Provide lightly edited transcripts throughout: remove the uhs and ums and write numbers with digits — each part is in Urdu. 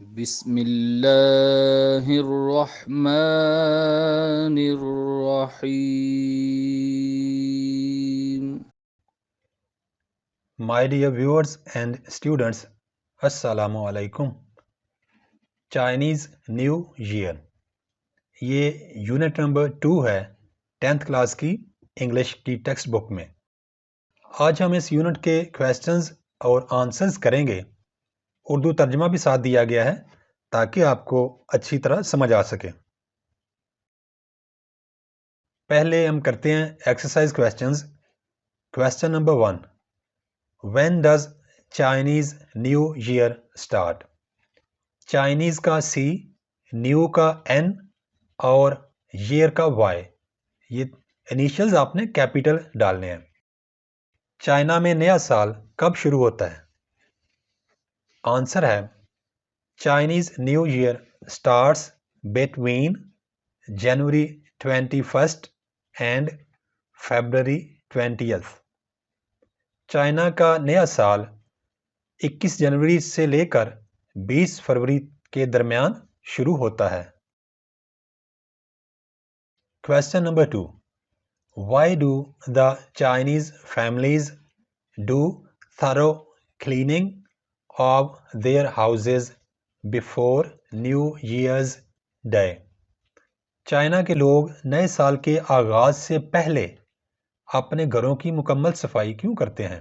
بسم اللہ الرحمن الرحیم. My dear viewers and students, Assalamu alaikum. Chinese new year یہ یونٹ نمبر 2 ہے 10th کلاس کی انگلش کی ٹیکسٹ بک میں. آج ہم اس یونٹ کے کویسچنز اور آنسرز کریں گے. اردو ترجمہ بھی ساتھ دیا گیا ہے تاکہ آپ کو اچھی طرح سمجھ آ سکے. پہلے ہم کرتے ہیں exercise questions. Question number 1. When does Chinese New Year start? Chinese کا سی، نیو کا این اور ایئر کا وائی. یہ انیشلز آپ نے کیپیٹل ڈالنے ہیں. چائنا میں نیا سال کب شروع ہوتا ہے؟ آنسر ہے Chinese new year starts between January 21 and February 20. China کا نیا سال 21 جنوری سے لے کر 20 فروری کے درمیان شروع ہوتا ہے. Question number 2. Why do the Chinese families do thorough cleaning of their houses before New Year's Day? China کے لوگ نئے سال کے آغاز سے پہلے اپنے گھروں کی مکمل صفائی کیوں کرتے ہیں؟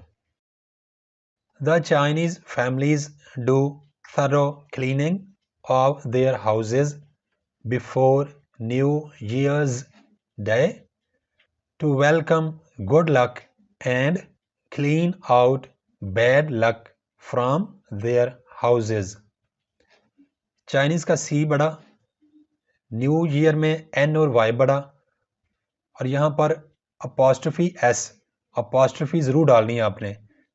The Chinese families do thorough cleaning of their houses before New Year's Day to welcome good luck and clean out bad luck from their houses. Chinese کا سی بڑا، نیو ایئر میں این اور وائی بڑا، اور یہاں پر اپاسٹرفی ایس، اپاسٹرفی ضرور ڈالنی ہے آپ نے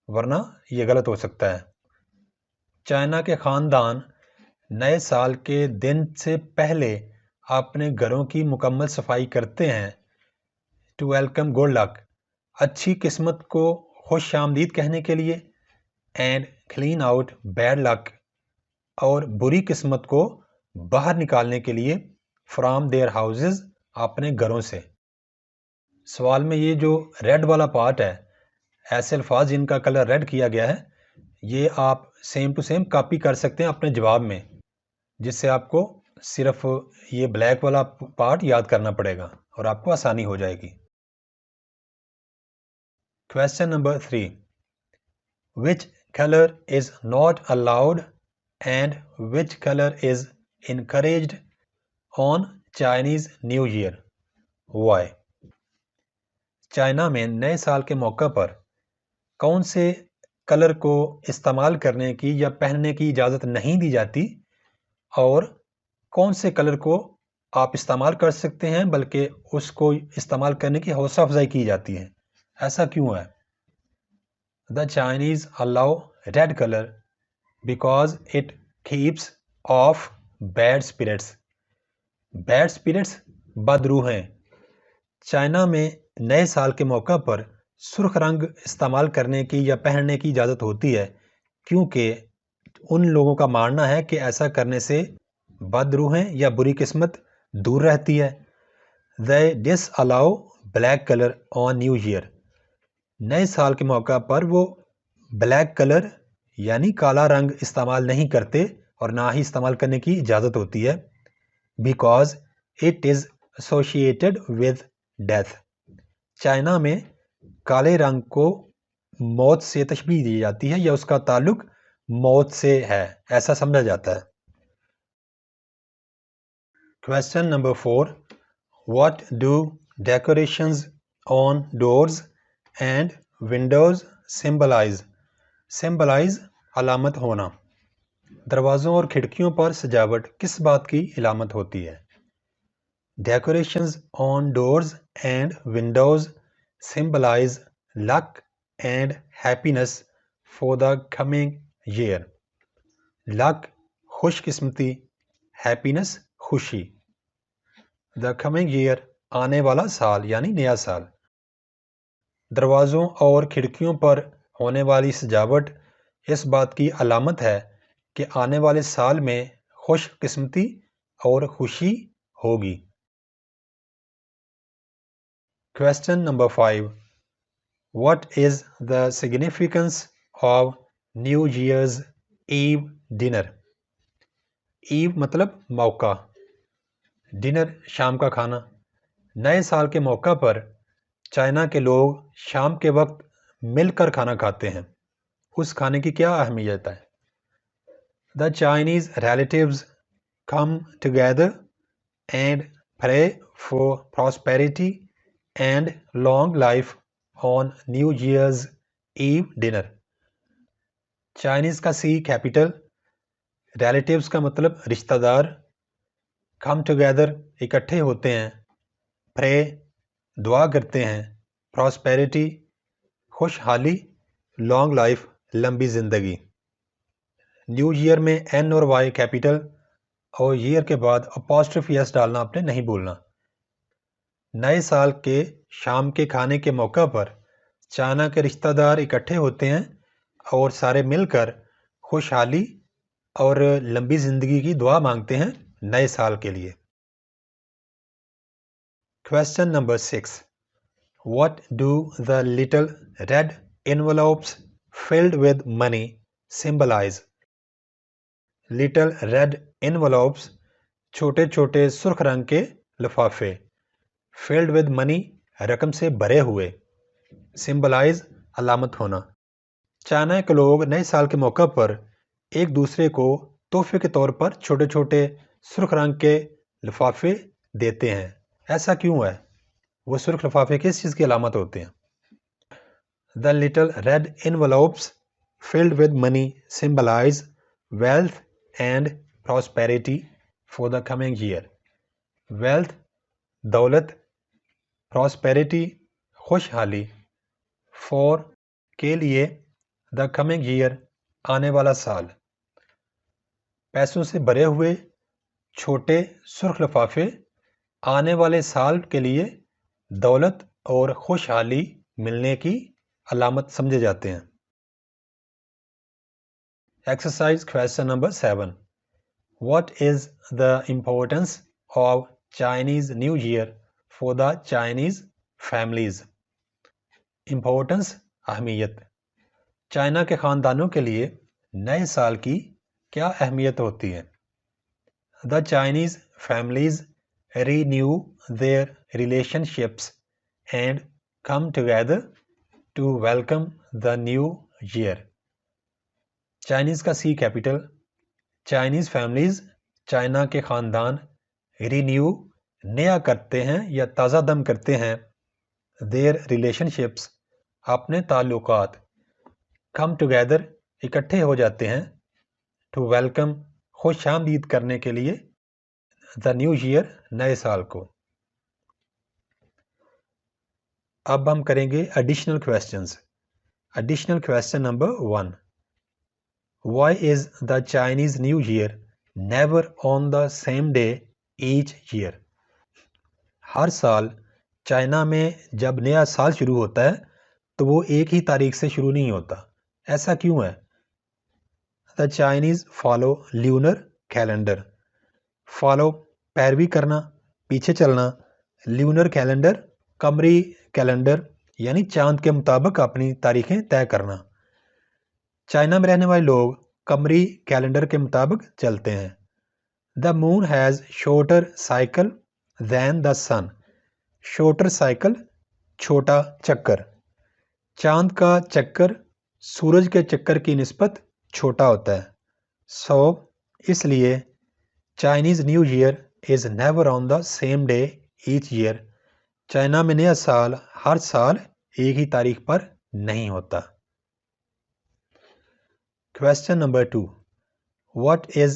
ورنہ یہ غلط ہو سکتا ہے. چائنا کے خاندان نئے سال کے دن سے پہلے اپنے گھروں کی مکمل صفائی کرتے ہیں ٹو ویلکم گڈ لک، اچھی قسمت کو خوش آمدید کہنے کے لیے، and clean out bad luck, اور بری قسمت کو باہر نکالنے کے لیے فرام دیئر ہاؤزز، اپنے گھروں سے. سوال میں یہ جو ریڈ والا پارٹ ہے، ایسے الفاظ جن کا کلر ریڈ کیا گیا ہے، یہ آپ سیم ٹو سیم کاپی کر سکتے ہیں اپنے جواب میں، جس سے آپ کو صرف یہ بلیک والا پارٹ یاد کرنا پڑے گا اور آپ کو آسانی ہو جائے گی. Question number 3. Which color is not allowed and which color is encouraged on Chinese New Year? Why? China میں نئے سال کے موقع پر کون سے کلر کو استعمال کرنے کی یا پہننے کی اجازت نہیں دی جاتی اور کون سے کلر کو آپ استعمال کر سکتے ہیں بلکہ اس کو استعمال کرنے کی حوصلہ افزائی کی جاتی ہے؟ ایسا کیوں ہے؟ The Chinese allow red color because it keeps off bad spirits. Bad spirits بد روحیں. چائنا میں نئے سال کے موقع پر سرخ رنگ استعمال کرنے کی یا پہننے کی اجازت ہوتی ہے کیونکہ ان لوگوں کا ماننا ہے کہ ایسا کرنے سے بد روحیں یا بری قسمت دور رہتی ہے. They disallow black color on New Year. نئے سال کے موقع پر وہ بلیک کلر یعنی کالا رنگ استعمال نہیں کرتے اور نہ ہی استعمال کرنے کی اجازت ہوتی ہے because it is associated with death. China میں کالے رنگ کو موت سے تشبیہ دی جاتی ہے یا اس کا تعلق موت سے ہے، ایسا سمجھا جاتا ہے. Question number 4. What do decorations on doors and windows symbolize? Symbolize علامت ہونا. دروازوں اور کھڑکیوں پر سجاوٹ کس بات کی علامت ہوتی ہے؟ Decorations on doors and windows symbolize luck and happiness for the coming year. Luck خوش قسمتی، happiness خوشی. The coming year آنے والا سال یعنی نیا سال. دروازوں اور کھڑکیوں پر ہونے والی سجاوٹ اس بات کی علامت ہے کہ آنے والے سال میں خوش قسمتی اور خوشی ہوگی۔ Question number 5. What is the significance of New Year's Eve dinner? Eve مطلب موقع، ڈنر شام کا کھانا۔ نئے سال کے موقع پر چائنا کے لوگ شام کے وقت مل کر کھانا کھاتے ہیں۔ اس کھانے کی کیا اہمیت ہے؟ The Chinese relatives come together and pray for prosperity and long life on New Year's Eve dinner. Chinese کا سی کیپٹل، ریلیٹیوز کا مطلب رشتہ دار، کم ٹوگیدر اکٹھے ہوتے ہیں، پرے دعا کرتے ہیں، پراسپیرٹی خوشحالی، لانگ لائف لمبی زندگی۔ نیو ایئر میں این اور وائی کیپٹل اور ایئر کے بعد اپاسٹرفی ایس ڈالنا آپ نے نہیں بھولنا۔ نئے سال کے شام کے کھانے کے موقع پر چائنا کے رشتہ دار اکٹھے ہوتے ہیں اور سارے مل کر خوشحالی اور لمبی زندگی کی دعا مانگتے ہیں نئے سال کے لیے۔ Question number 6. What do the little red envelopes filled with money symbolize? Little red envelopes چھوٹے چھوٹے سرخ رنگ کے لفافے، filled with money رقم سے بھرے ہوئے، symbolize علامت ہونا۔ چائنا کے لوگ نئے سال کے موقع پر ایک دوسرے کو تحفے کے طور پر چھوٹے چھوٹے سرخ رنگ کے لفافے دیتے ہیں۔ ایسا کیوں ہے؟ وہ سرخ لفافے کس چیز کی علامت ہوتے ہیں؟ The little red envelopes filled with money symbolize wealth and prosperity for the coming year. Wealth دولت، prosperity خوشحالی، for کے لیے، the coming year آنے والا سال۔ پیسوں سے بھرے ہوئے چھوٹے سرخ لفافے آنے والے سال کے لیے دولت اور خوشحالی ملنے کی علامت سمجھے جاتے ہیں۔ Exercise question number 7. What is the importance of Chinese New Year for the Chinese families? Importance اہمیت، چائنا کے خاندانوں کے لیے نئے سال کی کیا اہمیت ہوتی ہے؟ The Chinese families renew their relationships and come together to welcome the new year. Chinese کا سی کیپٹل، چائنیز فیملیز چائنا کے خاندان رینیو نیا کرتے ہیں یا تازہ دم کرتے ہیں their relationships اپنے تعلقات، come together اکٹھے ہو جاتے ہیں to welcome خوش آمدید کرنے کے لیے the new year نئے سال کو۔ اب ہم کریں گے additional questions۔ Additional question number 1. Why is the Chinese New Year never on the same day each year? ہر سال چائنا میں جب نیا سال شروع ہوتا ہے تو وہ ایک ہی تاریخ سے شروع نہیں ہوتا۔ ایسا کیوں ہے؟ The Chinese follow lunar calendar. Follow پیروی کرنا، پیچھے چلنا، lunar calendar قمری کیلنڈر یعنی چاند کے مطابق اپنی تاریخیں طے کرنا۔ چائنا میں رہنے والے لوگ قمری کیلنڈر کے مطابق چلتے ہیں۔ The moon has shorter cycle than the sun. Shorter cycle چھوٹا چکر، چاند کا چکر سورج کے چکر کی نسبت چھوٹا ہوتا ہے۔ So اس لیے Chinese New Year is never on the same day each year. China میں نیا سال ہر سال ایک ہی تاریخ پر نہیں ہوتا۔ Question number 2. What is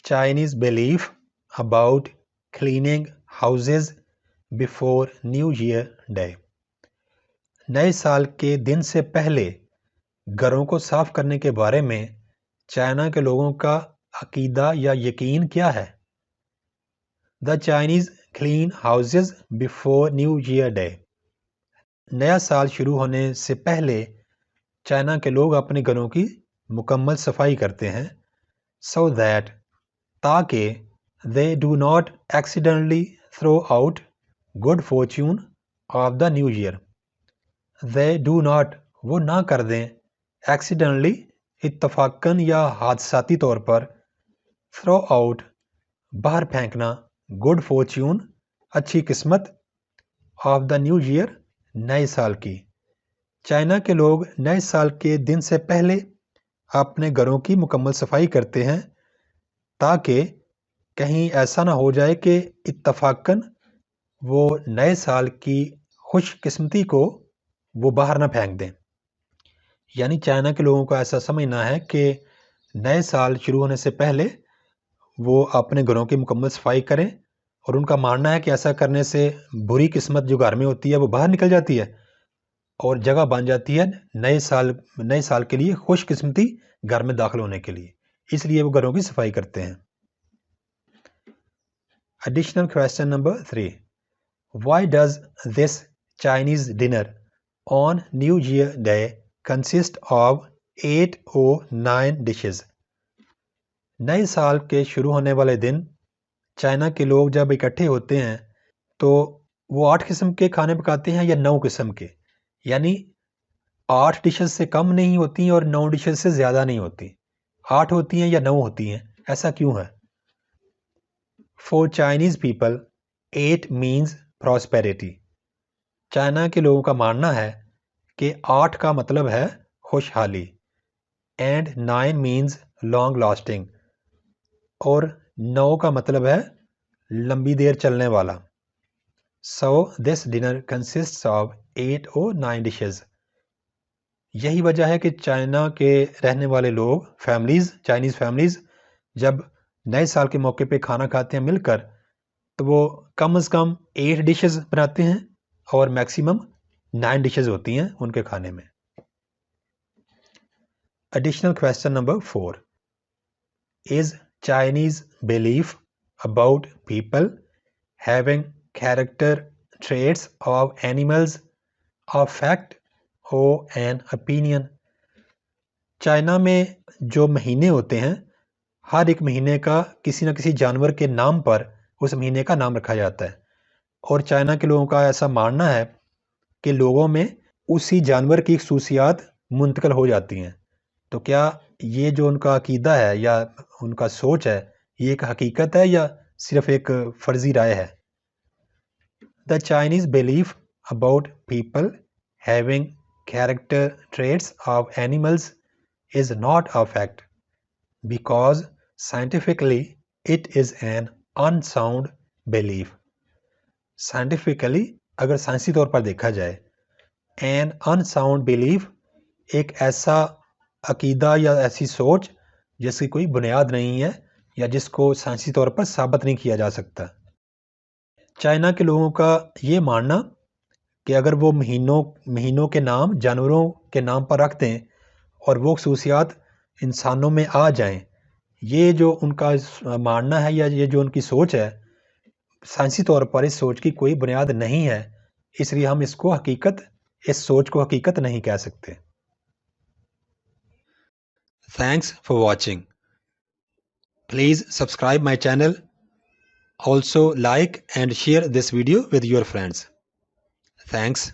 Chinese belief about cleaning houses before New Year Day? نئے سال کے دن سے پہلے گھروں کو صاف کرنے کے بارے میں چائنا کے لوگوں کا عقیدہ یا یقین کیا ہے؟ The Chinese clean houses before New Year Day. نیا سال شروع ہونے سے پہلے چائنا کے لوگ اپنے گھروں کی مکمل صفائی کرتے ہیں so that تاکہ they do not accidentally throw out good fortune of the new year. They do not وہ نہ کر دیں accidentally اتفاقاً یا حادثاتی طور پر throw out باہر پھینکنا good fortune اچھی قسمت of the new year نئے سال کی. چائنا کے لوگ نئے سال کے دن سے پہلے اپنے گھروں کی مکمل صفائی کرتے ہیں تاکہ کہیں ایسا نہ ہو جائے کہ اتفاقاً وہ نئے سال کی خوش قسمتی کو وہ باہر نہ پھینک دیں. یعنی چائنا کے لوگوں کو ایسا سمجھنا ہے کہ نئے سال شروع ہونے سے پہلے وہ اپنے گھروں کی مکمل صفائی کریں اور ان کا ماننا ہے کہ ایسا کرنے سے بری قسمت جو گھر میں ہوتی ہے وہ باہر نکل جاتی ہے اور جگہ بن جاتی ہے نئے سال کے لیے خوش قسمتی گھر میں داخل ہونے کے لیے. اس لیے وہ گھروں کی صفائی کرتے ہیں. Additional question number 3. Why does this Chinese dinner on New Year Day consist of 8 or 9 dishes? نئے سال کے شروع ہونے والے دن چائنا کے لوگ جب اکٹھے ہوتے ہیں تو وہ 8 قسم کے کھانے پکاتے ہیں یا 9 قسم کے. یعنی 8 ڈشز سے کم نہیں ہوتی ہیں اور 9 ڈشز سے زیادہ نہیں ہوتی. 8 ہوتی ہیں یا 9 ہوتی ہیں. ایسا کیوں ہے؟ For Chinese people, 8 means prosperity. China کے لوگوں کا ماننا ہے کہ 8 کا مطلب ہے خوشحالی and 9 means long lasting اور 9 کا مطلب ہے لمبی دیر چلنے والا. So this dinner consists of 8 or 9 dishes. یہی وجہ ہے کہ چائنا کے رہنے والے لوگ چائنیز فیملیز جب نئے سال کے موقع پہ کھانا کھاتے ہیں مل کر تو وہ کم از کم 8 ڈشز بناتے ہیں اور میکسیمم 9 ڈشز ہوتی ہیں ان کے کھانے میں. Additional question number 4. Is Chinese belief about people having character traits of animals a fact or an opinion? China میں جو مہینے ہوتے ہیں ہر ایک مہینے کا کسی نہ کسی جانور کے نام پر اس مہینے کا نام رکھا جاتا ہے اور چائنا کے لوگوں کا ایسا ماننا ہے کہ لوگوں میں اسی جانور کی خصوصیات منتقل ہو جاتی ہیں. تو کیا یہ جو ان کا عقیدہ ہے یا ان کا سوچ ہے یہ ایک حقیقت ہے یا صرف ایک فرضی رائے ہے؟ The Chinese belief about people having character traits of animals is not a fact because scientifically it is an unsound belief. Scientifically اگر سائنسی طور پر دیکھا جائے an unsound belief ایک ایسا عقیدہ یا ایسی سوچ جس کی کوئی بنیاد نہیں ہے یا جس کو سائنسی طور پر ثابت نہیں کیا جا سکتا. چائنا کے لوگوں کا یہ ماننا کہ اگر وہ مہینوں کے نام جانوروں کے نام پر رکھ دیں اور وہ خصوصیات انسانوں میں آ جائیں، یہ جو ان کا ماننا ہے یا یہ جو ان کی سوچ ہے سائنسی طور پر اس سوچ کی کوئی بنیاد نہیں ہے. اس لیے ہم اس سوچ کو حقیقت نہیں کہہ سکتے. Thanks for watching. Please subscribe my channel. Also like and share this video with your friends. Thanks.